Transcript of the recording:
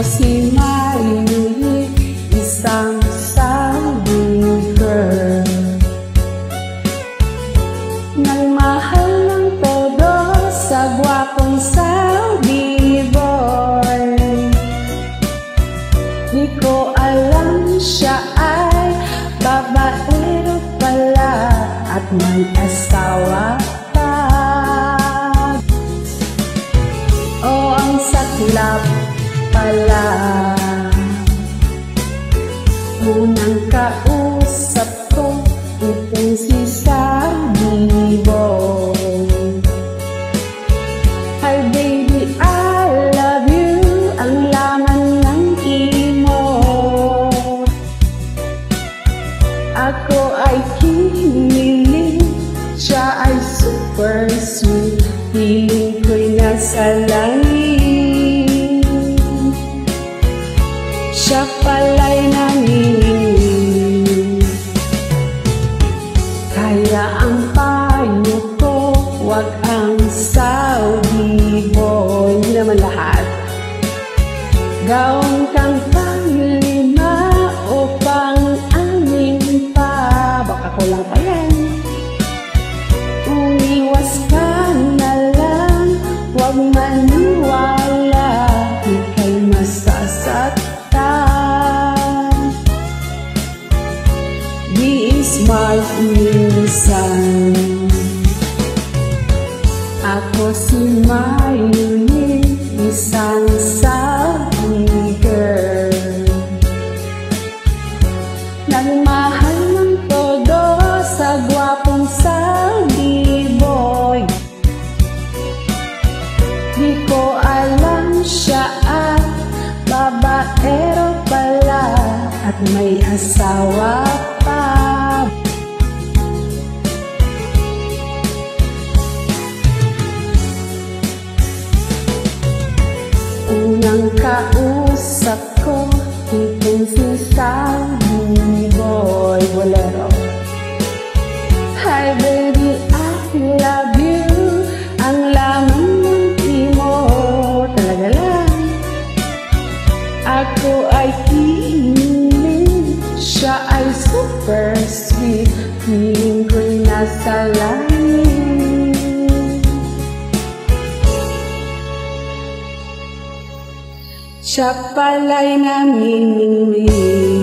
si Miley, isang Saudi girl. Nagmahal ng todo sa gwapong Saudi boy. Di ko alam siya ay babaero pala at may asawa pa. Oh, ang saklap pala. Unang kausap ko itong si Saudi boy. Hi baby, I love you, ang laman ng imo. Ako ay kinilig, siya ay super sweet. Piling ko'y nasa langit. Siya pala'y nanginginig. Kaya ang payo ko, wag ang Saudi boy. Hindi naman lahat. Gawin kang panglima o pang-anim pa. Baka kulang pa yan. Umiwas ka na lang, wag maniwala, ika'y masasaktan. Be smart minsan. Ako si Miley, isang Saudi girl. Nagmahal ng todo sa gwapong Saudi boy. Di ko alam siya at babaero pala at may asawa pa. Unang kausap ko itong si Saudi boy. Bolero. Hi baby, I love you, ang laman ng imo. Talaga lang. Ako ay kinilig, siya ay super sweet. Piling ko'y nasa langit. Siya pala'y namimili.